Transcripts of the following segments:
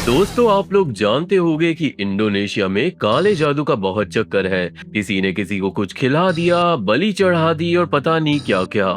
दोस्तों, आप लोग जानते होंगे कि इंडोनेशिया में काले जादू का बहुत चक्कर है। किसी ने किसी को कुछ खिला दिया, बलि चढ़ा दी और पता नहीं क्या क्या।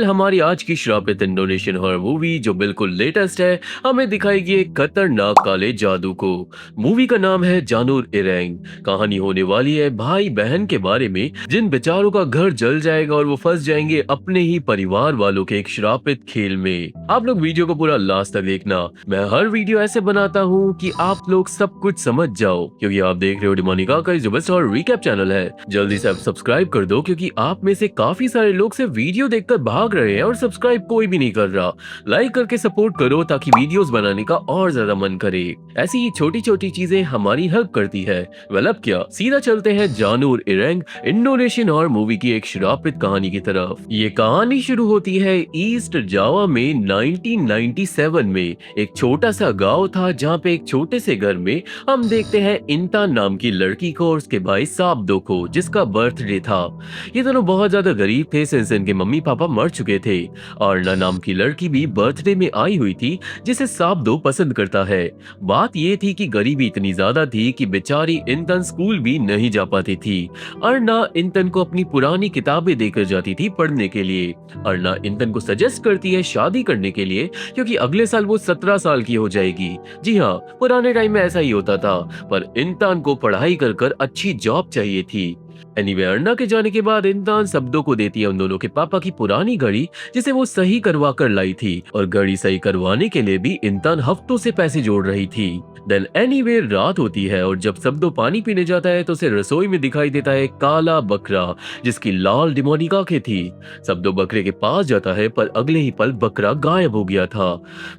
हमारी आज की श्रापित इंडोनेशियन हॉरर मूवी जो बिल्कुल लेटेस्ट है, हमें दिखाएगी एक खतरनाक काले जादू को। मूवी का नाम है जानूर इरेंग। कहानी होने वाली है भाई बहन के बारे में जिन बेचारों का घर जल जाएगा और वो फंस जाएंगे अपने ही परिवार वालों के एक श्रापित खेल में। आप लोग वीडियो को पूरा लास्ट तक देखना। मैं हर वीडियो ऐसे बनाता हूँ कि आप लोग सब कुछ समझ जाओ, क्योंकि आप देख रहे हो डिमोनिका का जो बेस्ट और रिकैप चैनल है। जल्दी से आप सब्सक्राइब कर दो, क्योंकि आप में से काफी सारे लोग से वीडियो देखकर भाग रहे हैं और सब्सक्राइब कोई भी नहीं कर रहा। लाइक करके सपोर्ट करो ताकि वीडियोस बनाने का और ज्यादा मन करे। ऐसी ही छोटी छोटी चीजें हमारी हेल्प करती है। अब क्या, सीधा चलते हैं जानूर इरेंग इंडोनेशियन हॉरर मूवी की एक श्रापित कहानी की तरफ। ये कहानी शुरू होती है ईस्ट जावा में 1997 में। एक छोटा सा गांव था जहाँ पे एक छोटे से घर में हम देखते हैं इंतान नाम की लड़की को और उसके भाई साबदो को, जिसका बर्थडे था। ये दोनों बहुत ज्यादा गरीब थे सिंस इनके मम्मी पापा मर चुके थे। अर्ना नाम की लड़की भी बर्थडे में आई हुई थी, जिसे साबदो पसंद करता है। बात ये थी कि गरीबी इतनी ज्यादा थी कि बेचारी इंतन स्कूल भी नहीं जा पाती थी। अर्ना इंतन को अपनी पुरानी किताबें देकर जाती थी पढ़ने के लिए। अर्ना इंतन को सजेस्ट करती है शादी करने के लिए, क्योंकि अगले साल वो 17 साल की हो जाएगी। जी हाँ, पुराने टाइम में ऐसा ही होता था, पर इंसान को पढ़ाई कर कर अच्छी जॉब चाहिए थी। अर्ना के जाने के बाद इंसान शब्दों को देती है उन दोनों के पापा की पुरानी घड़ी, जिसे वो सही करवा कर लाई थी, और घड़ी सही करवाने के लिए भी इंसान हफ्तों से पैसे जोड़ रही थी। रात होती है और जब शब्दो पानी पीने जाता है तो उसे रसोई में दिखाई देता है काला बकरा, जिसकी लाल डिमोनिक आंखें थी। शब्दो बकरे के पास जाता है, पर अगले ही पल बकरा गायब हो गया था।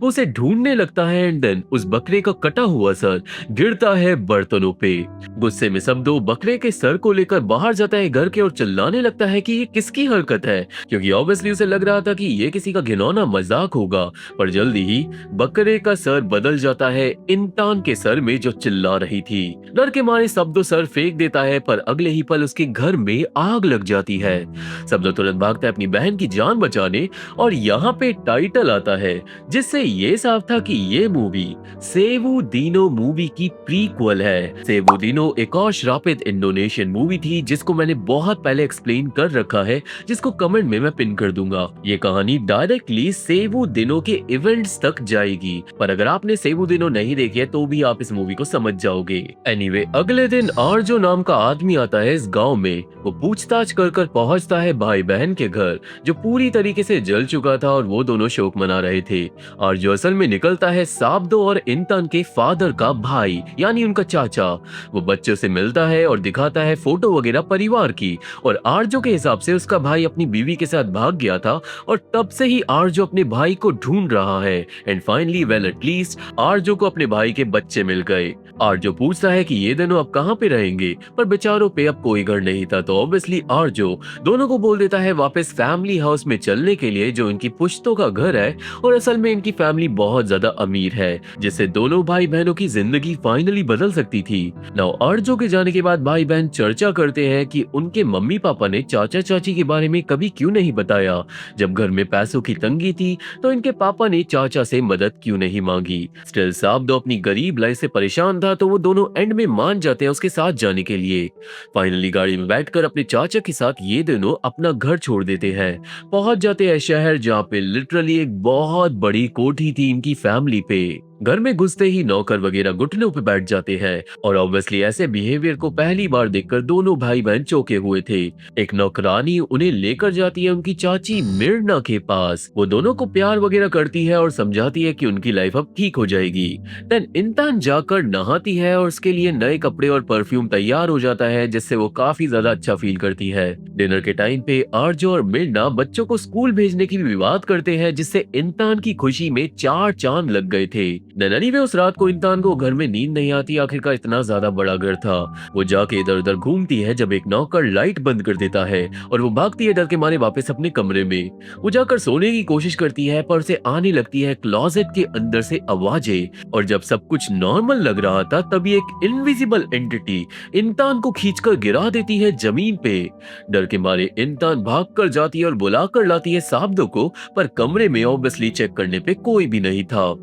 वो उसे ढूंढने लगता है एंड देन उस बकरे का कटा हुआ सर गिरता है बर्तनों पे। गुस्से में शब्दो बकरे के सर को लेकर बाहर जाता है घर के और चिल्लाने लगता है कि ये किसकी हरकत है, क्योंकि ऑब्वियसली उसे लग रहा था कि ये किसी का घिनौना मजाक होगा। पर जल्दी ही बकरे का सर बदल जाता है इंसान के सर में जो चिल्ला रही थी। डर के मारे शब्दो सर फेंक देता है, पर अगले ही पल उसके घर में आग लग जाती है। शब्दो तुरंत भागता है अपनी बहन की जान बचाने, और यहाँ पे टाइटल आता है, जिससे ये साफ था कि ये मूवी सेवु दीनो मूवी की प्रीक्वल है। सेवु दीनो एक और श्रापित इंडोनेशियन मूवी थी जिसको मैंने बहुत पहले एक्सप्लेन कर रखा है, जिसको कमेंट में मैं पिन कर दूंगा। ये कहानी डायरेक्टली सेवु दिनो के इवेंट्स तक जाएगी, पर अगर आपने सेवु दिनो नहीं देखी है तो भी आप इस मूवी को समझ जाओगे। एनीवे, अगले दिन आरजो नाम का आदमी आता है इस गांव में। वो पूछताछ कर कर पहुंचता है भाई बहन के घर, जो पूरी तरीके से जल चुका था, और वो दोनों शोक मना रहे थे। आरजो असल में निकलता है साबदो और इंतन के फादर का भाई, यानी उनका चाचा। वो बच्चों से मिलता है और दिखाता है फोटो वगैरह परिवार की, और आरजो के हिसाब से उसका भाई अपनी बीवी के साथ भाग गया था, और तब से ही आरजो अपने भाई को ढूंढ रहा है। एंड फाइनली एटलीस्ट आरजो को अपने भाई के बच्चे मिल गए। आरजो पूछता है कि ये दोनों अब कहाँ पे रहेंगे, पर बेचारों पे अब कोई घर नहीं था, तो ऑब्वियसली आरजो दोनों को बोल देता है वापस फैमिली हाउस में चलने के लिए, जो इनकी पुश्तों का घर है, और असल में इनकी फैमिली बहुत ज्यादा अमीर है, जिससे दोनों भाई बहनों की जिंदगी फाइनली बदल सकती थी। नाउ आरजो के जाने के बाद भाई बहन चर्चा करते हैं कि उनके मम्मी पापा ने चाचा चाची के बारे में कभी क्यों नहीं बताया। जब घर में पैसों की तंगी थी तो इनके पापा ने चाचा से मदद क्यों नहीं मांगी। स्टिल साबदो अपनी गरीब लाइफ से परेशान था, तो वो दोनों एंड में मान जाते हैं उसके साथ जाने के लिए। फाइनली गाड़ी में बैठकर अपने चाचा के साथ ये दोनों अपना घर छोड़ देते हैं। पहुंच जाते हैं शहर, जहाँ पे लिटरली एक बहुत बड़ी कोठी थी इनकी फैमिली पे। घर में घुसते ही नौकर वगैरह घुटनों पे बैठ जाते हैं, और ऑब्वियसली ऐसे बिहेवियर को पहली बार देखकर दोनों भाई बहन चौंके हुए थे। एक नौकरानी उन्हें लेकर जाती है उनकी चाची मिर्ना के पास। वो दोनों को प्यार वगैरह करती है और समझाती है कि उनकी लाइफ अब ठीक हो जाएगी। देन इंसान जाकर नहाती है और उसके लिए नए कपड़े और परफ्यूम तैयार हो जाता है, जिससे वो काफी ज्यादा अच्छा फील करती है। डिनर के टाइम पे आरजो और मिर्ना बच्चों को स्कूल भेजने की भी बात करते हैं, जिससे इंसान की खुशी में 4 चांद लग गए थे। एनीवे, उस रात को इंसान को घर में नींद नहीं आती। आखिरकार इतना ज्यादा बड़ा घर था। वो जाके इधर उधर घूमती है जब एक नौकर लाइट बंद कर देता है, और वो भागती है डर के मारे वापस अपने कमरे में। वो जाकर सोने की कोशिश करती है, पर उसे आने लगती है क्लोजेट के अंदर से आवाजें, और जब सब कुछ नॉर्मल लग रहा था तभी एक इनविजिबल एंटिटी इंसान को खींचकर गिरा देती है जमीन पे। डर के मारे इंसान भाग कर जाती है और बुला कर लाती है साबदो को, पर कमरे में ऑब्वियसली चेक करने पे कोई भी नहीं था।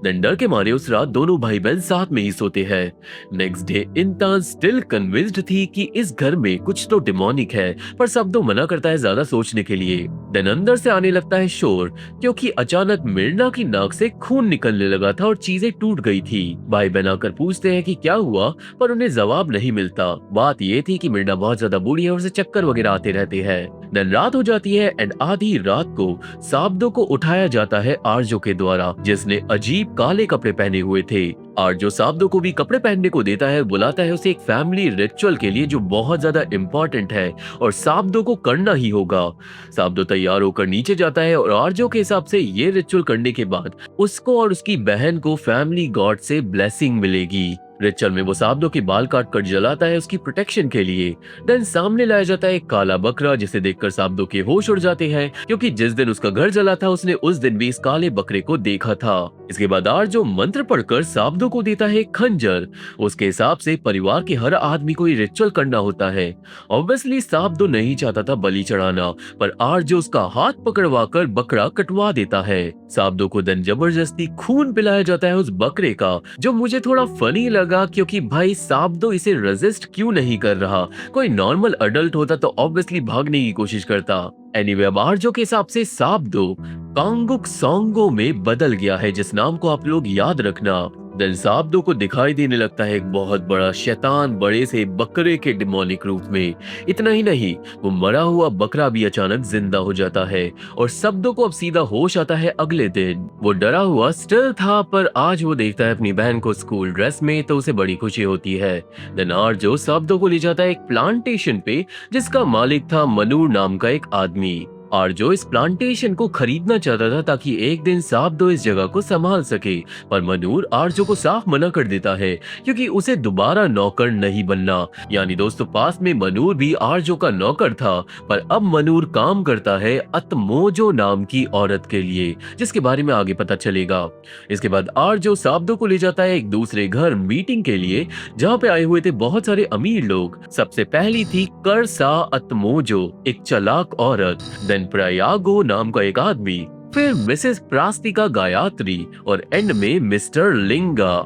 डर के मारे उस रात दोनों भाई बहन साथ में ही सोते हैं। नेक्स्ट डे इंतान स्टिल कन्विंस्ड थी कि इस घर में कुछ तो डिमोनिक है, पर सबदो मना करता है ज्यादा सोचने के लिए। देन अंदर से आने लगता है शोर, क्योंकि अचानक मिर्ना की नाक से खून निकलने लगा था और चीजें टूट गई थी। भाई बहन आकर पूछते हैं कि क्या हुआ, पर उन्हें जवाब नहीं मिलता। बात ये थी कि मिर्ना बहुत ज्यादा बूढ़ी है और उसे चक्कर वगैरह आते रहते हैं। देन रात हो जाती है एंड आधी रात को साबदो को उठाया जाता है आर्जो के द्वारा, जिसने अजीब काले कपड़े पहने हुए थे। आर्जो साबदो को भी कपड़े पहनने को देता है, बुलाता है उसे एक फैमिली रिचुअल के लिए जो बहुत ज्यादा इम्पोर्टेंट है और साबदो को करना ही होगा। साबदो तैयार होकर नीचे जाता है और आर्जो के हिसाब से ये रिचुअल करने के बाद उसको और उसकी बहन को फैमिली गॉड से ब्लेसिंग मिलेगी। रिचुअल में वो साबदो के बाल काट कर जलाता है उसकी प्रोटेक्शन के लिए। देन सामने लाया जाता है एक काला बकरा, जिसे देखकर साबदो के होश उड़ जाते हैं, क्योंकि जिस दिन उसका घर जला था उसने उस दिन भी इस काले बकरे को देखा था। इसके बाद आर्जो मंत्र पढ़कर साबदो को देता है एक खंजर। उसके हिसाब से परिवार के हर आदमी को ये रिचुअल करना होता है। ऑब्वियसली साबदो नहीं चाहता था बलि चढ़ाना, पर आर्जो उसका हाथ पकड़वा कर बकरा कटवा देता है। साबदो को देन जबरदस्ती खून पिलाया जाता है उस बकरे का, जो मुझे थोड़ा फनी लगा, क्योंकि भाई साबदो इसे रेजिस्ट क्यों नहीं कर रहा। कोई नॉर्मल अडल्ट होता तो ऑब्वियसली भागने की कोशिश करता। एनीवे अब आर्जो के हिसाब से साबदो कांगुक सोंगो में बदल गया है, जिस नाम को आप लोग याद रखना। देन साबदो को दिखाई देने लगता है एक बहुत बड़ा शैतान बड़े से बकरे के डिमोनिक रूप में। इतना ही नहीं, वो मरा हुआ बकरा भी अचानक जिंदा हो जाता है और साबदो को अब सीधा होश आता है अगले दिन। वो डरा हुआ स्टिल था, पर आज वो देखता है अपनी बहन को स्कूल ड्रेस में, तो उसे बड़ी खुशी होती है। देन आर्जो साबदो को ले जाता है एक प्लांटेशन पे, जिसका मालिक था मनूर नाम का एक आदमी। आर्जो इस प्लांटेशन को खरीदना चाहता था ताकि एक दिन साबदो इस जगह को संभाल सके, पर मनूर आर्जो को साफ मना कर देता है, क्योंकि उसे दोबारा नौकर नहीं बनना। यानी दोस्तों, पास में मनूर भी आर्जो का नौकर था, पर अब मनूर काम करता है अतमोजो नाम की औरत के लिए, जिसके बारे में आगे पता चलेगा। इसके बाद आर्जो साबदो को ले जाता है एक दूसरे घर मीटिंग के लिए, जहाँ पे आए हुए थे बहुत सारे अमीर लोग। सबसे पहली थी करसा अतमोजो, एक चालाक औरत। देन प्रयागो नाम का एक आदमी, फिर मिसेस प्रास्तिका गायत्री और एंड में मिस्टर लिंगा।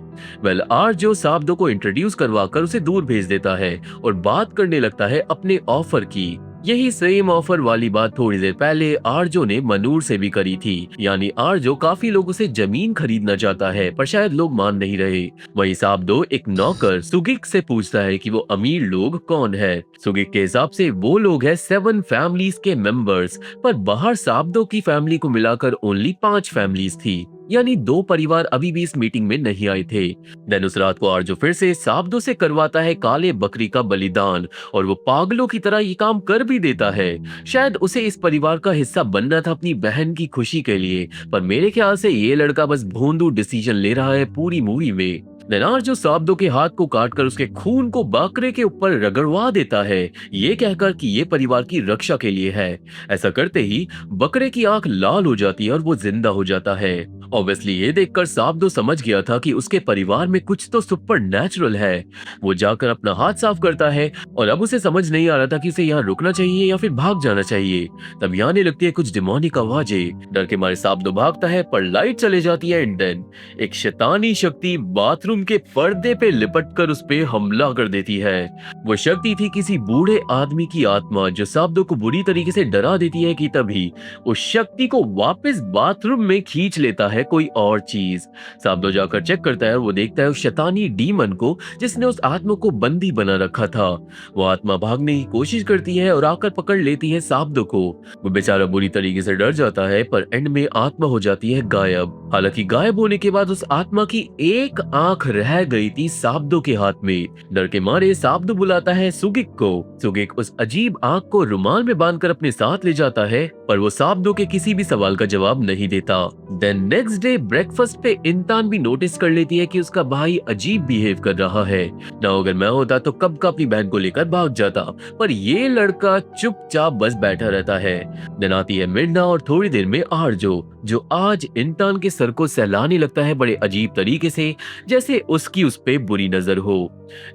वेल आर्जो साबदो को इंट्रोड्यूस करवाकर उसे दूर भेज देता है और बात करने लगता है अपने ऑफर की। यही सेम ऑफर वाली बात थोड़ी देर पहले आर्जो ने मनूर से भी करी थी। यानी आर्जो काफी लोगों से जमीन खरीदना चाहता है, पर शायद लोग मान नहीं रहे। वहीं साबदो एक नौकर सुगिक से पूछता है कि वो अमीर लोग कौन है। सुगिक के हिसाब से वो लोग हैं 7 फैमिलीज के मेंबर्स, पर बाहर साबदो की फैमिली को मिलाकर ओनली 5 फैमिलीज थी। यानी 2 परिवार अभी भी इस मीटिंग में नहीं आए थे। देन उस रात को आर्जो फिर से साबदो से करवाता है काले बकरी का बलिदान, और वो पागलों की तरह ये काम कर भी देता है। शायद उसे इस परिवार का हिस्सा बनना था अपनी बहन की खुशी के लिए, पर मेरे ख्याल से ये लड़का बस भोंदू डिसीजन ले रहा है पूरी मूवी में। आर्जो साबदो के हाथ को काटकर उसके खून को बकरे के ऊपर रगड़वा देता है, ये कहकर कि ये परिवार की रक्षा के लिए है। ऐसा करते ही बकरे की आंख लाल हो जाती है और वो जिंदा हो जाता है। ऑब्वियसली ये देखकर साबदो समझ गया था कि उसके परिवार में कुछ तो सुपर नेचुरल है। वो जाकर अपना हाथ साफ करता है और अब उसे समझ नहीं आ रहा था कि उसे यहाँ रुकना चाहिए या फिर भाग जाना चाहिए। तब यहाँ आने लगती है कुछ डिमोनिक आवाजें। डर के मारे साबदो भागता है, पर लाइट चले जाती है एंड देन एक शैतानी शक्ति बाथरूम के पर्दे पे लिपट कर उस पे हमला कर देती है। वो शक्ति थी किसी बूढ़े आदमी की आत्मा, जो साबदो को बुरी तरीके से डरा देती है कि तभी उस शक्ति को वापस बाथरूम में खींच लेता है कोई और चीज। साबदो जाकर चेक करता है और वो देखता है उस शैतानी डीमन को, जिसने उस आत्मा को बंदी बना रखा था। वो आत्मा भागने की कोशिश करती है और आकर पकड़ लेती है साबदो को। वो बेचारा बुरी तरीके से डर जाता है, पर एंड में आत्मा हो जाती है गायब। हालांकि गायब होने के बाद उस आत्मा की एक आंख रह गई थी साबदो के हाथ में। डर के मारे साबदो बुलाता है सुगिक को। सुगिक उस अजीब आंख को रुमाल में बांधकर अपने साथ ले जाता है, पर वो साबदो के किसी भी सवाल का जवाब नहीं देता। देन नेक्स्ट डे ब्रेकफास्ट पे इंतान भी नोटिस कर लेती है कि उसका भाई अजीब बिहेव कर रहा है। ना अगर मैं होता तो कब का अपनी बहन को लेकर भाग जाता, पर ये लड़का चुपचाप बस बैठा रहता है। दिन आती है मिर्ना और थोड़ी देर में आर्जो, जो आज इंतान के सर को सहलाने लगता है बड़े अजीब तरीके से, जैसे उसकी उस पे बुरी नजर हो।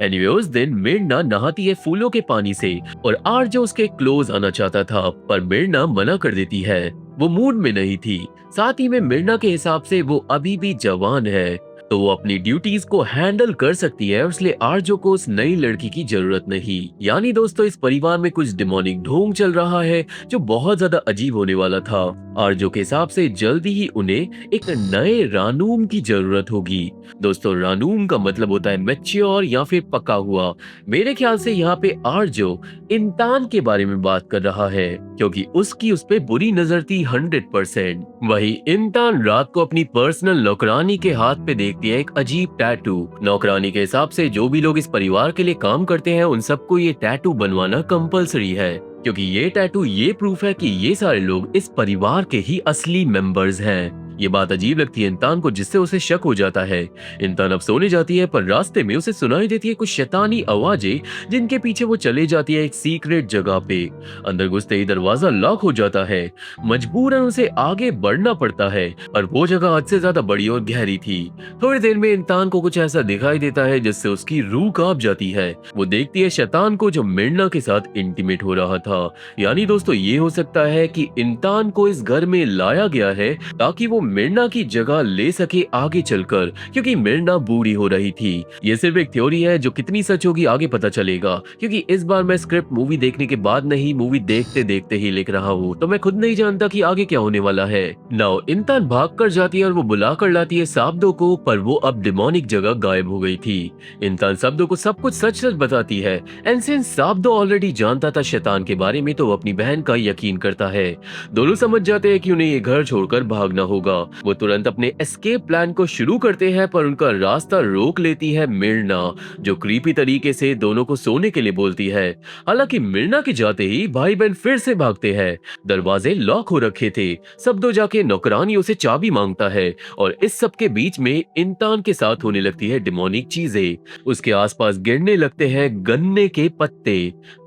एनीवे उस दिन मिर्ना नहाती है फूलों के पानी से और आर्जो उसके क्लोज आना चाहता था, पर मिर्ना मना कर देती है। वो मूड में नहीं थी। साथ ही में मिर्ना के हिसाब से वो अभी भी जवान है। तो वो अपनी ड्यूटीज को हैंडल कर सकती है, और इसलिए आर्जो को उस नई लड़की की जरूरत नहीं। यानी दोस्तों, इस परिवार में कुछ डिमोनिक ढोंग चल रहा है जो बहुत ज्यादा अजीब होने वाला था। आर्जो के हिसाब से जल्दी ही उन्हें एक नए रानूम की जरूरत होगी। दोस्तों, रानूम का मतलब होता है मैच्योर या फिर पका हुआ। मेरे ख्याल से यहाँ पे आर्जो इंसान के बारे में बात कर रहा है, क्योंकि उसकी उस पे बुरी नजर थी 100%। वही इंसान रात को अपनी पर्सनल नौकरानी के हाथ पे देखती है एक अजीब टैटू। नौकरानी के हिसाब से जो भी लोग इस परिवार के लिए काम करते हैं उन सबको ये टैटू बनवाना कंपलसरी है, क्योंकि ये टैटू ये प्रूफ है कि ये सारे लोग इस परिवार के ही असली मेंबर्स हैं। ये बात अजीब लगती है इंसान को, जिससे उसे शक हो जाता है। इंसान अब सोने जाती है, पर रास्ते में उसे सुनाई देती है कुछ शैतानी आवाजें, जिनके पीछे वो चले जाती है एक सीक्रेट जगह पे। अंदर घुसते ही दरवाजा लॉक हो जाता है। मजबूरन उसे आगे बढ़ना पड़ता है, और वो जगह हद से ज्यादा बड़ी और गहरी थी। थोड़ी देर में इंसान को कुछ ऐसा दिखाई देता है जिससे उसकी रूह कांप जाती है। वो देखती है शैतान को जो मिर्ना के साथ इंटीमेट हो रहा था। यानी दोस्तों, ये हो सकता है कि इंसान को इस घर में लाया गया है ताकि वो मिर्ना की जगह ले सके आगे चलकर, क्योंकि मिर्ना बूढ़ी हो रही थी। ये सिर्फ एक थ्योरी है, जो कितनी सच होगी आगे पता चलेगा, क्योंकि इस बार मैं स्क्रिप्ट मूवी देखने के बाद नहीं, मूवी देखते देखते ही लिख रहा हूँ, तो मैं खुद नहीं जानता कि आगे क्या होने वाला है। नाउ इंसान भाग कर जाती है और वो बुला कर लाती है साब्दो को, पर वो अब डिमोनिक जगह गायब हो गई थी। इंसान साब्दो को सब कुछ सच सच बताती है। एंड सिंस साब्दो ऑलरेडी जानता था शैतान के बारे में, तो वो अपनी बहन का यकीन करता है। दोनों समझ जाते हैं कि उन्हें ये घर छोड़कर भागना होगा। वो तुरंत अपने एस्केप प्लान को शुरू करते हैं, पर उनका रास्ता रोक लेती है मिर्ना, जो क्रीपी तरीके से दोनों को सोने के लिए बोलती है। हालांकि मिर्ना के जाते ही भाई बहन फिर से भागते हैं। दरवाजे लॉक हो रखे थे। सबदो जाके नौकरानियों से चाबी मांगता है, और इस सब के बीच में इंसान के साथ होने लगती है डिमोनिक चीजें। उसके आसपास गिरने लगते हैं गन्ने के पत्ते।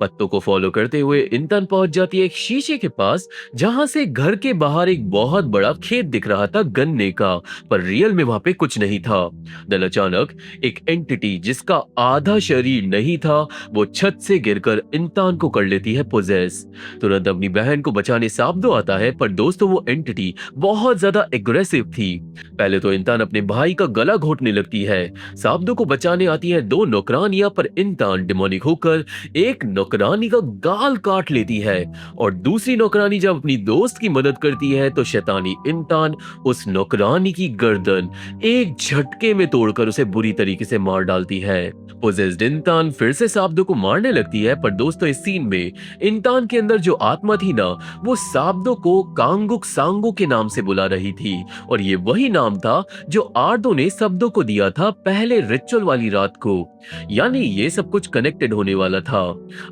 पत्तों को फॉलो करते हुए इंसान पहुंच जाती है एक शीशे के पास, जहां से घर के बाहर एक बहुत बड़ा खेत दिख रहा था गन्ने का, पर रियल में वहां पे कुछ नहीं था। देन अचानक एक एंटिटी, जिसका आधा शरीर नहीं था, वो छत से गिरकर इंसान को कर लेती है पोजेस। तुरंत अपनी बहन को बचाने साब्दो आता है, पर दोस्तों वो एंटिटी बहुत ज्यादा एग्रेसिव थी। पहले तो इंसान अपने भाई का गला घोटने लगती है। साब्दो को बचाने आती है दो नौकरानियां, पर इंसान डिमोनिक होकर एक नौकरानी का गाल काट लेती है, और दूसरी नौकरानी जब अपनी दोस्त की मदद करती है तो शैतानी इंसान उस नौकरानी की गर्दन एक झटके में तोड़कर उसे बुरी तरीके से मार डालती है। पोजेस्ड इंसान फिर से साब्दो को मारने लगती है, पर दोस्तों इस सीन में इंसान के अंदर जो आत्मा थी ना, वो साब्दो को कांगुक सांगो के नाम से बुला रही थी, और ये वही नाम था जो आर्दो ने साब्दो को दिया था पहले रिचुअल वाली रात को। यानी ये सब कुछ कनेक्टेड होने वाला था।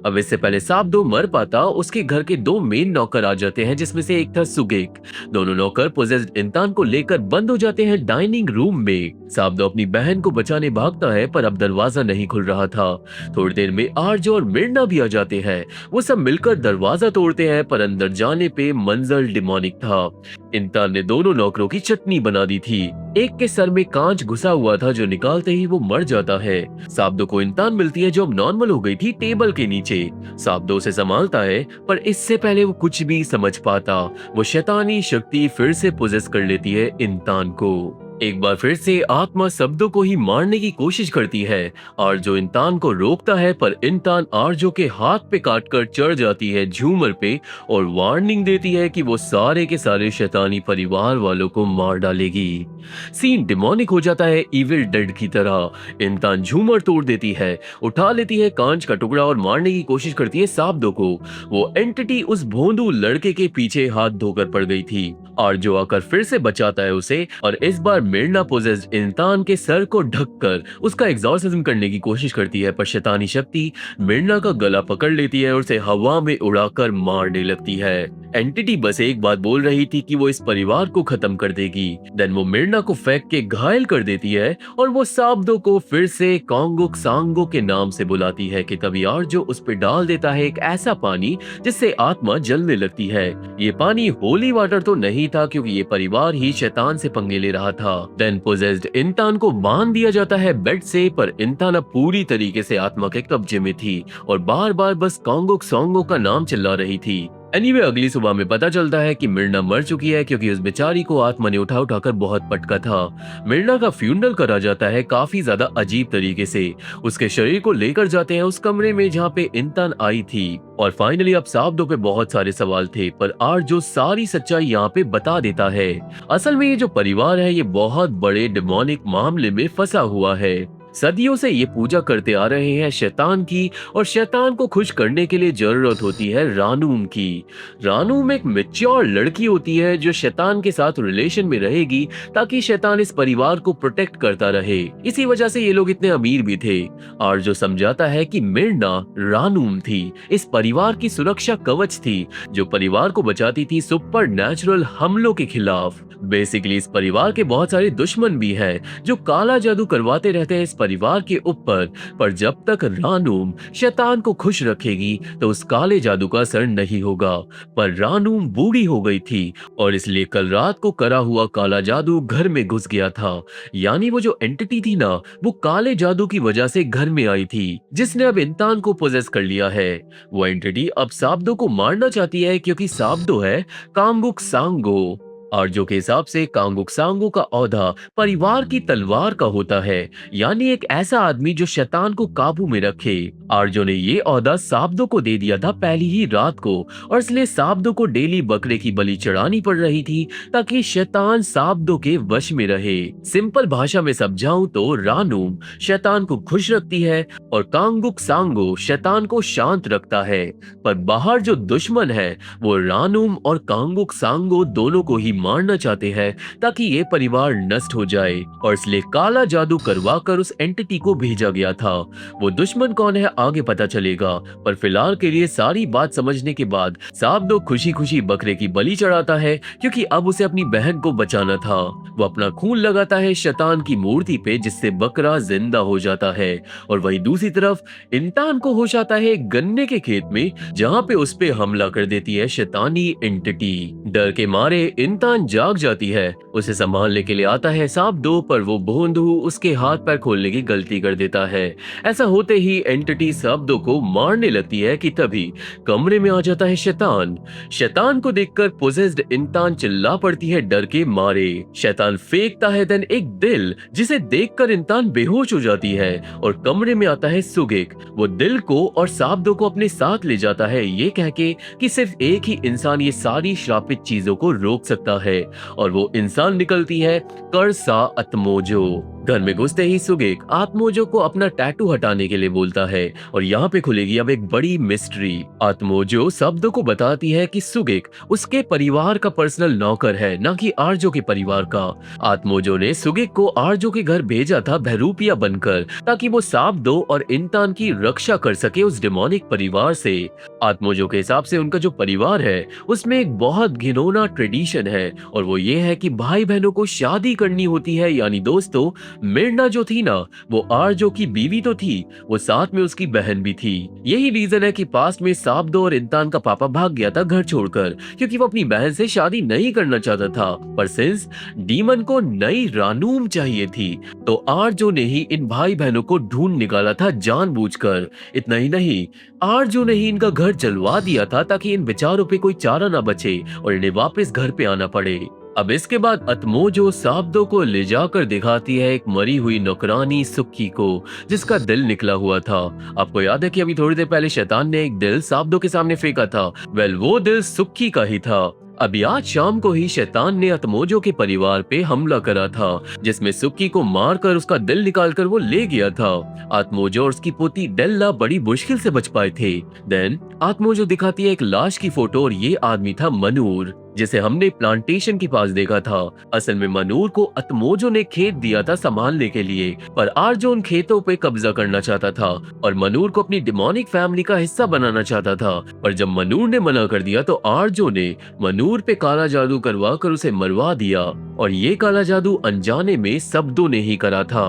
अब इससे पहले साब्दो मर पाता, उसके घर के दो मेन नौकर आ जाते हैं, जिसमें से एक था सुगेक। दोनों नौकर पोजेस्ड इंसान को लेकर बंद हो जाते हैं डाइनिंग रूम में। साब्दो अपनी बहन को बचाने भागता है, पर अब दरवाजा नहीं खुल रहा था। थोड़ी देर में आर्जो और मिर्ना भी आ जाते हैं। वो सब मिलकर दरवाजा तोड़ते हैं, पर अंदर जाने पे मंजर डिमोनिक था। इंसान ने दोनों नौकरों की चटनी बना दी थी। एक के सर में कांच घुसा हुआ था, जो निकालते ही वो मर जाता है। साब्दो को इंसान मिलती है, जो अब नॉर्मल हो गई थी, टेबल के नीचे। साब्दो उसे संभालता है, पर इससे पहले वो कुछ भी समझ पाता, वो शैतानी शक्ति फिर से पोजेस कर लेती है इंसान को। एक बार फिर से आत्मा शब्दों को ही मारने की कोशिश करती है। आर्जो इंसान को रोकता है, पर इंसान आर्जो के हाथ पे काटकर चढ़ जाती है झूमर पे, और वार्निंग देती है कि वो सारे के सारे शैतानी परिवार वालों को मार डालेगी। सीन डिमोनिक हो जाता है इविल डेड की तरह। इंसान झूमर तोड़ देती है, उठा लेती है कांच का टुकड़ा और मारने की कोशिश करती है साब्दो को। वो एंटिटी उस भोंदू लड़के के पीछे हाथ धोकर पड़ गई थी। आर्जो आकर फिर से बचाता है उसे, और इस बार मिर्ना पोजेस्ड इंसान के सर को ढककर उसका एग्जॉर्सिज्म करने की कोशिश करती है, पर शैतानी शक्ति मिर्ना का गला पकड़ लेती है और उसे हवा में उड़ाकर मारने लगती है। एंटिटी बस एक बात बोल रही थी कि वो इस परिवार को खत्म कर देगी। देन वो मिर्ना को फेंक के घायल कर देती है, और वो साब्दो को फिर से कांगुक सांगो के नाम से बुलाती है कि तभी आर्जो उस पे डाल देता है एक ऐसा पानी जिससे आत्मा जलने लगती है। ये पानी होली वाटर तो नहीं था, क्योंकि ये परिवार ही शैतान से पंगे ले रहा था। देन पोजेस्ड इंसान को बांध दिया जाता है बेड से, पर इंसान अब पूरी तरीके से आत्मा के कब्जे में थी और बार बार बस कांगुक सांगो का नाम चिल्ला रही थी। एनीवे अगली सुबह में पता चलता है कि मिर्ना मर चुकी है क्योंकि उस बेचारी को आत्मा ने उठा उठाकर बहुत पटका था। मिर्ना का फ्यूनरल करा जाता है काफी ज्यादा अजीब तरीके से। उसके शरीर को लेकर जाते हैं उस कमरे में जहाँ पे इंसान आई थी। और फाइनली अब साबदो पे बहुत सारे सवाल थे, पर आर्ट जो सारी सच्चाई यहाँ पे बता देता है। असल में ये जो परिवार है ये बहुत बड़े डिमोनिक मामले में फंसा हुआ है। सदियों से ये पूजा करते आ रहे हैं शैतान की, और शैतान को खुश करने के लिए जरूरत होती है रानूम की। रानूम एक मैच्योर लड़की होती है जो शैतान के साथ रिलेशन में रहेगी ताकि शैतान इस परिवार को प्रोटेक्ट करता रहे। इसी वजह से ये लोग इतने अमीर भी थे। और जो समझाता है कि मिर्ना रानूम थी, इस परिवार की सुरक्षा कवच थी जो परिवार को बचाती थी सुपर नेचुरल हमलों के खिलाफ। बेसिकली इस परिवार के बहुत सारे दुश्मन भी हैं जो काला जादू करवाते रहते हैं इस परिवार के ऊपर, पर जब तक रानूम शैतान को खुश रखेगी तो उस काले जादू का असर नहीं होगा। पर रानूम बूढ़ी हो गई थी और इसलिए कल रात को करा हुआ काला जादू घर में घुस गया था। यानी वो जो एंटिटी थी ना, वो काले जादू की वजह से घर में आई थी जिसने अब इंसान को पोजेस कर लिया है। वो एंटिटी अब साबदो को मारना चाहती है क्योंकि साबदो है कांगुक सांगो। आर्जो के हिसाब से कांगुक सांगो का औहदा परिवार की तलवार का होता है, यानी एक ऐसा आदमी जो शैतान को काबू में रखे। आर्जो ने ये औहदा साबदो को दे दिया था पहली ही रात को, और इसलिए साबदो को डेली बकरे की बलि चढ़ानी पड़ रही थी ताकि शैतान साबदो के वश में रहे। सिंपल भाषा में समझाऊं तो रानूम शैतान को खुश रखती है और कांगुक सांगो शैतान को शांत रखता है। पर बाहर जो दुश्मन है वो रानूम और कांगुक सांगो दोनों को ही मारना चाहते हैं ताकि ये परिवार नष्ट हो जाए, और इसलिए काला जादू करवा कर उस एंटिटी को भेजा गया था। वो दुश्मन कौन है आगे पता चलेगा, पर फिलहाल के लिए सारी बात समझने के बाद साबदो खुशी खुशी बकरे की बलि चढ़ाता है क्योंकि अब उसे अपनी बहन को बचाना था। वो अपना खून लगाता है शैतान की मूर्ति पे जिससे बकरा जिंदा हो जाता है, और वही दूसरी तरफ इंसान को होश आता है गन्ने के खेत में जहाँ पे उस पे हमला कर देती है शैतानी एंटिटी। डर के मारे इंसान जाग जाती है। उसे संभालने के लिए आता है साबदो, पर वो भोंदू उसके हाथ पैर खोलने की गलती कर देता है। ऐसा होते ही एंटिटी साबदो को मारने लगती है कि तभी कमरे में आ जाता है शैतान। शैतान को देखकर पोजेस्ड इंसान चिल्ला पड़ती है डर के मारे। शैतान फेंकता है देन एक दिल जिसे देखकर इंसान बेहोश हो जाती है, और कमरे में आता है सुगेक। वो दिल को और साबदो को अपने साथ ले जाता है ये कह के कि सिर्फ एक ही इंसान ये सारी श्रापित चीजों को रोक सकता है, और वो इंसान निकलती है करसा अत्मोजो। घर में घुसते ही सुगेक आत्मोजो को अपना टैटू हटाने के लिए बोलता है, और यहाँ पे खुलेगी अब एक बड़ी मिस्ट्री। आत्मोजो साबदो को बताती है कि सुगेक उसके परिवार का पर्सनल नौकर है, न कि आर्जो के परिवार का। आत्मोजो ने सुगेक को आर्जो के घर भेजा था बहरूपिया बनकर, ताकि वो साबदो और इंसान की रक्षा कर सके उस डिमोनिक परिवार से। आत्मोजो के हिसाब से उनका जो परिवार है उसमें एक बहुत घिनौना ट्रेडिशन है, और वो ये है कि भाई बहनों को शादी करनी होती है। यानी दोस्तों, मिर्ना जो थी ना, वो आर्जो की बीवी तो थी, वो साथ में उसकी बहन भी थी। यही रीजन है कि पास्ट में साबदो और इंसान का पापा भाग गया था घर छोड़कर, क्योंकि वो अपनी बहन से शादी नहीं करना चाहता था। पर सिंस डीमन को नई रानूम चाहिए थी, तो आर्जो ने ही इन भाई बहनों को ढूंढ निकाला था जानबूझकर। इतना ही नहीं, आर्जो ने ही इनका घर जलवा दिया था ताकि इन बेचारों पे कोई चारा ना बचे और इन्हें वापस घर पे आना पड़े। अब इसके बाद अत्मोजो साबदो को ले जाकर दिखाती है एक मरी हुई नौकरानी सुक्की को, जिसका दिल निकला हुआ था। आपको याद है कि अभी थोड़ी देर पहले शैतान ने एक दिल साबदो के सामने फेंका था। वेल, वो दिल सुक्की का ही था। अभी आज शाम को ही शैतान ने अत्मोजो के परिवार पे हमला करा था, जिसमें सुक्की को मारकर उसका दिल निकालकर वो ले गया था। आत्मोजो और उसकी पोती डेल्ला बड़ी मुश्किल से बच पाए थे। देन आत्मोजो दिखाती है एक लाश की फोटो, और ये आदमी था मनूर, जिसे हमने प्लांटेशन के पास देखा था। असल में मनूर को अत्मोजो ने खेत दिया था संभालने के लिए, पर आर्जो उन खेतों पे कब्जा करना चाहता था और मनूर को अपनी डिमोनिक फैमिली का हिस्सा बनाना चाहता था। पर जब मनूर ने मना कर दिया तो आर्जो ने मनूर पे काला जादू करवा कर उसे मरवा दिया, और ये काला जादू अनजाने में सबदो ने ही करा था।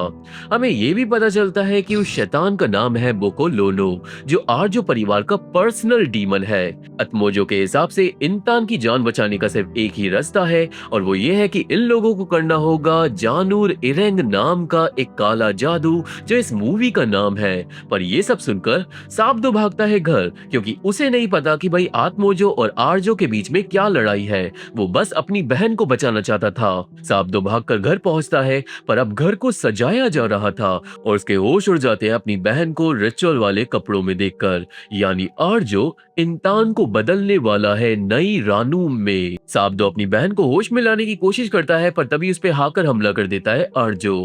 हमें ये भी पता चलता है कि उस शैतान का नाम है बोको लोनो, जो आर्जो परिवार का पर्सनल डीमन है। अत्मोजो के हिसाब से इंसान की जान बचाने बचाने का सिर्फ एक ही रास्ता है और वो ये है कि इन लोगों को करना होगा जानूर इरेंग नाम का एक काला जादू, जो इस मूवी का नाम है। पर ये सब सुनकर साब्दो भागता है घर, क्योंकि उसे नहीं पता कि भाई आत्मोजो और आर्जो के बीच में क्या लड़ाई है। वो बस अपनी बहन को बचाना चाहता था। साब्दो भागकर घर पहुंचता है, पर अब घर को सजाया जा रहा था और उसके होश उड़ जाते हैं अपनी बहन को रिचुअल वाले कपड़ों में देखकर। यानी आर्जो इंसान को बदलने वाला है नई रानूम में। साब्दो अपनी बहन को होश में लाने की कोशिश करता है, पर तभी उस पे हाकर हमला कर देता है आर्जो।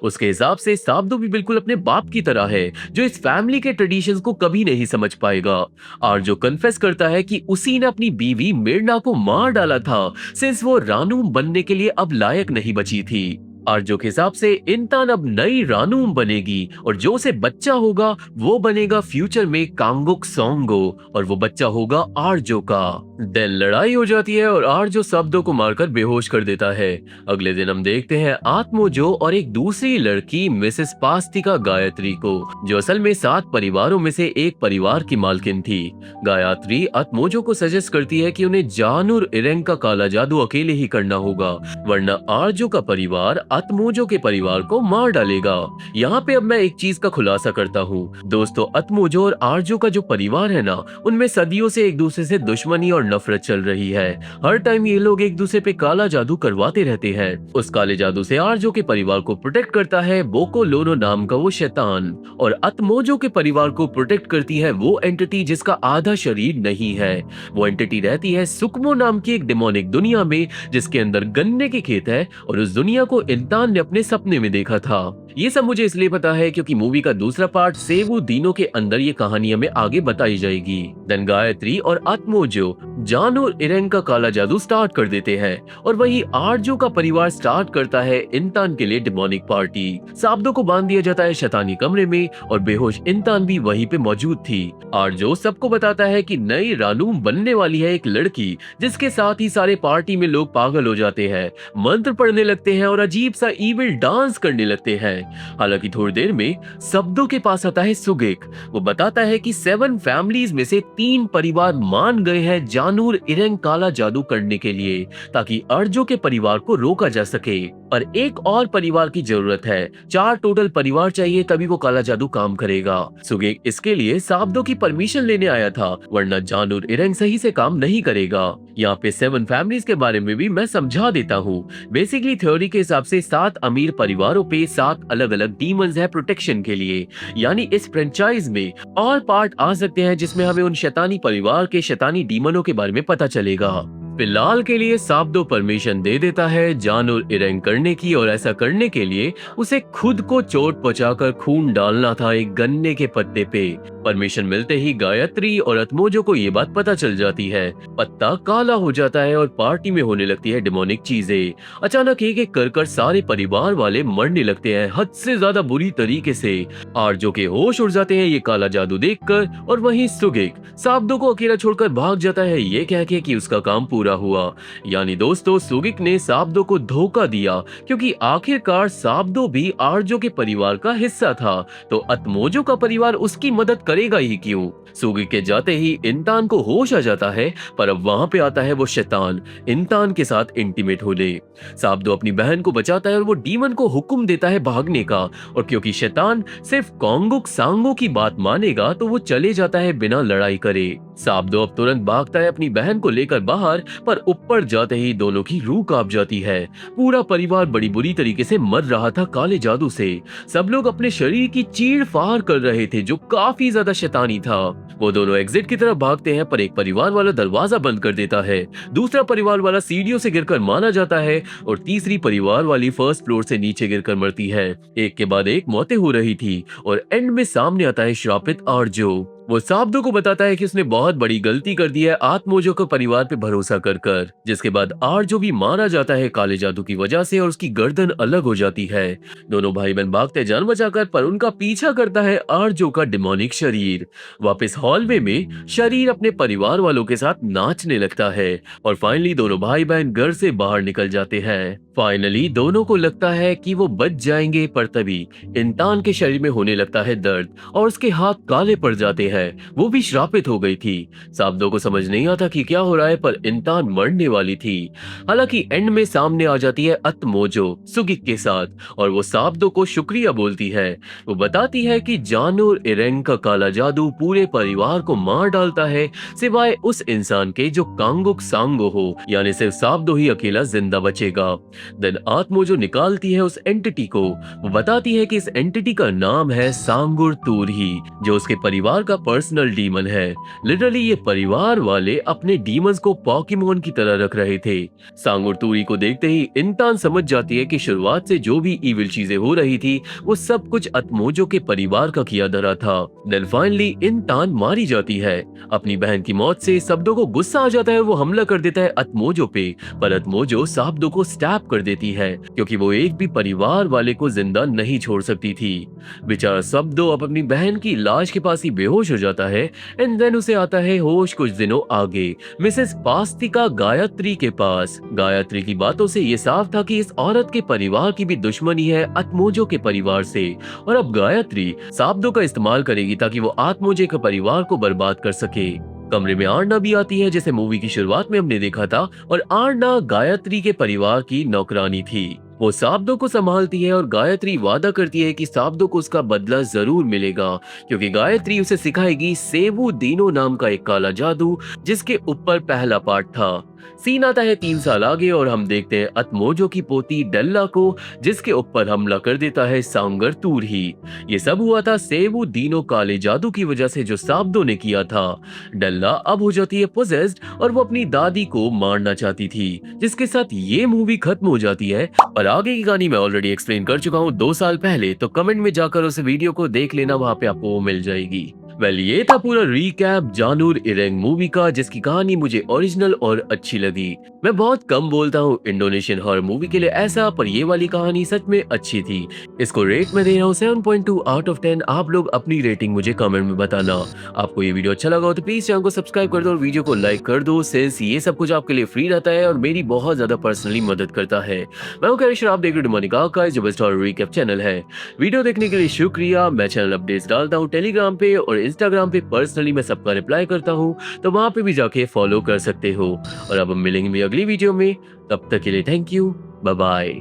उसके हिसाब से साब्दो भी बिल्कुल अपने बाप की तरह है, जो इस फैमिली के ट्रेडिशंस को कभी नहीं समझ पाएगा। आर्जो कन्फेस करता है कि उसी ने अपनी बीवी मिर्ना को मार डाला था, सिंस वो रानूम बनने के लिए अब लायक नहीं बची थी। आर्जो के हिसाब से इंसान अब नई रानूम बनेगी और जो उसे बच्चा होगा वो बनेगा फ्यूचर में कांगुक सोंगो और वो बच्चा होगा आर्जो का। देन लड़ाई हो जाती है और आर्जो साब्दो को मारकर बेहोश कर देता है। अगले दिन हम देखते हैं आत्मोजो और एक दूसरी लड़की मिसेस पास्तिका गायत्री को, जो असल में 7 परिवारों में से एक परिवार की मालकिन थी। गायत्री आत्मोजो को सजेस्ट करती है कि उन्हें जानूर इरेंग का काला जादू अकेले ही करना होगा, वरना आर्जो का परिवार आत्मोजो के परिवार को मार डालेगा। यहाँ पे अब मैं एक चीज का खुलासा करता हूँ दोस्तों, आत्मोजो और आर्जो का जो परिवार है ना, उनमें सदियों से एक दूसरे से दुश्मनी और नफरत चल रही है। हर टाइम ये लोग एक दूसरे पे काला जादू करवाते रहते हैं। उस काले जादू से आर्जो के परिवार को प्रोटेक्ट करता है बोको लोनो नाम का वो शैतान, और आत्मोजो के परिवार को प्रोटेक्ट करती है वो एंटिटी जिसका आधा शरीर नहीं है। वो एंटिटी रहती है सुकमो नाम की एक डिमोनिक दुनिया में, जिसके अंदर गन्ने के खेत है और उस दुनिया को इंसान ने अपने सपने में देखा था। ये सब मुझे इसलिए पता है क्योंकि मूवी का दूसरा पार्ट सेवु दीनों के अंदर ये कहानी हमें आगे बताई जाएगी। देन गायत्री और आत्मोजो जानूर इरेंग का काला जादू स्टार्ट कर देते हैं और वही आर्जो का परिवार स्टार्ट करता है इंसान के लिए डिमोनिक पार्टी। साब्दो को बांध दिया जाता है शैतानी कमरे में और बेहोश इंसान भी वहीं पे मौजूद थी। आर्जो सबको बताता है कि नई रानूम बनने वाली है एक लड़की, जिसके साथ ही सारे पार्टी में लोग पागल हो जाते हैं, मंत्र पढ़ने लगते हैं और अजीब सा इविल डांस करने लगते हैं। हालांकि थोड़ी देर में शब्दों के पास आता है सुगेक। वो बताता है कि 7 फैमिलीज में से 3 परिवार मान गए हैं जानूर इरेंग काला जादू करने के लिए, ताकि आर्जो के परिवार को रोका जा सके। और एक और परिवार की जरूरत है, 4 टोटल परिवार चाहिए, तभी वो काला जादू काम करेगा। सुगेक इसके लिए साब्दो की परमिशन लेने आया था, वरना जानूर इरेंग सही से काम नहीं करेगा। यहाँ पे 7 फैमिलीज के बारे में भी मैं समझा देता हूँ। बेसिकली थ्योरी के हिसाब से 7 अमीर परिवारों पे 7 अलग अलग डीमंस है प्रोटेक्शन के लिए। यानी इस फ्रेंचाइज में और पार्ट आ सकते हैं जिसमें हमें उन शैतानी परिवार के शैतानी डीमनों के बारे में पता चलेगा। फिलहाल के लिए साब्दो परमिशन दे देता है जानूर इरेंग करने की, और ऐसा करने के लिए उसे खुद को चोट पहुंचाकर खून डालना था एक गन्ने के पत्ते पे। परमिशन मिलते ही गायत्री और आत्मोजो को ये बात पता चल जाती है। पत्ता काला हो जाता है और पार्टी में होने लगती है डिमोनिक चीजें। अचानक एक एक कर सारे परिवार वाले मरने लगते हैं, हद से ज्यादा बुरी तरीके से। आर्जो के होश उड़ जाते हैं ये काला जादू देखकर, और वहीं सुगेक साब्दो को अकेला छोड़कर भाग जाता है ये कह के कि उसका काम पूरा हुआ। यानी दोस्तों सुगिक ने साब्दो को धोखा दिया, क्योंकि आखिरकार साब्दो भी आर्जो के परिवार का हिस्सा था, तो आत्मोजो का परिवार उसकी मदद करेगा ही क्यों। सुगिक के जाते ही इंसान को होश आ जाता है, पर अब वहां पे आता है वो शैतान इंसान के साथ इंटीमेट होने। साब्दो अपनी बहन को बचाता है और वो डीमन को हुक्म देता है भागने का, और क्योंकि शैतान सिर्फ कांगुक सांगो की बात मानेगा तो वो चले जाता है बिना लड़ाई करे। साब्दो अब तुरंत भागता है अपनी बहन को लेकर बाहर, पर ऊपर जाते ही दोनों की रूह कांप जाती है। पूरा परिवार बड़ी बुरी तरीके से मर रहा था काले जादू से। सब लोग अपने शरीर की चीड़ फाड़ कर रहे थे, जो काफी ज्यादा शैतानी था। वो दोनों एग्जिट की तरफ भागते हैं, पर एक परिवार वाला दरवाजा बंद कर देता है, दूसरा परिवार वाला सीढ़ियों से गिरकर मारा जाता है, और तीसरी परिवार वाली फर्स्ट फ्लोर से नीचे गिरकर मरती है। एक के बाद एक मौतें हो रही थी, और एंड में सामने आता है श्रापित आर्जो। वो साब्दो को बताता है कि उसने बहुत बड़ी गलती कर दी है आत्मोजो को परिवार पे भरोसा कर, जिसके बाद आर्जो भी मारा जाता है काले जादू की वजह से, और उसकी गर्दन अलग हो जाती है। दोनों भाई बहन भागते जान बचाकर, पर उनका पीछा करता है आर्जो का डिमोनिक शरीर। वापस हॉलवे में शरीर अपने परिवार वालों के साथ नाचने लगता है, और फाइनली दोनों भाई बहन घर से बाहर निकल जाते हैं। फाइनली दोनों को लगता है कि वो बच जाएंगे, पर तभी इंसान के शरीर में होने लगता है दर्द और उसके हाथ काले पड़ जाते हैं है वो भी श्रापित हो गई थी। साबदो को समझ नहीं आता कि क्या हो रहा है, पर इंतान मरने वाली थी। हालांकि एंड में सामने आ जाती है अत्मोजो सुगिक के साथ और वो साबदो को शुक्रिया बोलती है। वो बताती है कि जानूर इरेंग का काला जादू पूरे परिवार को मार डालता है, सिवाय उस इंसान के जो कांगुक सांगो हो, यानी सिर्फ साबदो ही अकेला जिंदा बचेगा। देन आत्मोजो निकालती है उस एंटिटी को। वो बताती है कि इस एंटिटी का नाम है सांगुर तूरही, जो उसके परिवार का पर्सनल डीमन है। लिटरली ये परिवार वाले अपने डीमंस को पॉकीमोन की तरह रख रहे थे। सांगुर तूरी को देखते ही इंतान समझ जाती है कि शुरुआत से जो भी इविल चीजें हो रही थी वो सब कुछ अत्मोजो के परिवार का किया धरा था। देन फाइनली इंतान मारी जाती है। अपनी बहन की मौत से साबदो को गुस्सा आ जाता है, वो हमला कर देता है अत्मोजो पे, पर अत्मोजो साबदो को स्टैप कर देती है क्योंकि वो एक भी परिवार वाले को जिंदा नहीं छोड़ सकती थी। बेचारा साबदो अब अपनी बहन की लाश के पास ही बेहोश हो जाता है एंड देन उसे आता है होश कुछ दिनों आगे मिसेस पास्तिका गायत्री के पास। गायत्री की बातों से ये साफ था कि इस औरत के परिवार की भी दुश्मनी है अत्मोजो के परिवार से, और अब गायत्री साबदो का इस्तेमाल करेगी ताकि वो आत्मोजे के परिवार को बर्बाद कर सके। कमरे में आर्ना भी आती है जैसे मूवी की शुरुआत में हमने देखा था, और आर्ना गायत्री के परिवार की नौकरानी थी। वो साबदो को संभालती है और गायत्री वादा करती है कि साबदो को उसका बदला जरूर मिलेगा, क्योंकि गायत्री उसे सिखाएगी सेवु दीनो नाम का एक काला जादू जिसके ऊपर पहला पार्ट था। सीन आता है 3 साल आगे और हम देखते हैं अत्मोजो की पोती डेल्ला को, जिसके ऊपर हमला कर देता है सांगर तूरही। ये सब हुआ था सेवु दीनो काले जादू की वजह से जो साबदो ने किया था। डेल्ला अब हो जाती है पोजेस्ड और वो अपनी दादी को मारना चाहती थी, जिसके साथ ये मूवी खत्म हो जाती है। और आगे की कहानी मैं ऑलरेडी एक्सप्लेन कर चुका हूँ 2 साल पहले, तो कमेंट में जाकर उस वीडियो को देख लेना, वहां पे आपको वो मिल जाएगी। ये था पूरा रिकैप जानूर इरेंग मूवी का, जिसकी कहानी मुझे ओरिजिनल और अच्छी लगी। मैं बहुत कम बोलता हूँ इंडोनेशियन हॉरर मूवी के लिए ऐसा, पर ये वाली कहानी सच में अच्छी थी। इसको रेट में दे रहा हूँ 7.2 आउट ऑफ 10। आप लोग अपनी रेटिंग मुझे कमेंट में बताना। आपको ये वीडियो अच्छा लगा हो तो प्लीज चैनल को सब्सक्राइब कर दो और वीडियो को लाइक कर दो, सिंस ये सब कुछ आपके लिए फ्री रहता है और मेरी बहुत ज्यादा पर्सनली मदद करता है। मैं हूं कैरिश, आप देख रहे हो डिमोनिका का जो बेस्ट हॉरर रिकैप चैनल है। वीडियो देखने के लिए शुक्रिया। मैं चैनल अपडेट्स डालता हूँ टेलीग्राम पे और इंस्टाग्राम पे, पर्सनली मैं सबका रिप्लाई करता हूँ, तो वहां पे भी जाके फॉलो कर सकते हो। और अब हम मिलेंगे अगली वीडियो में, तब तक के लिए थैंक यू, बाय बाय।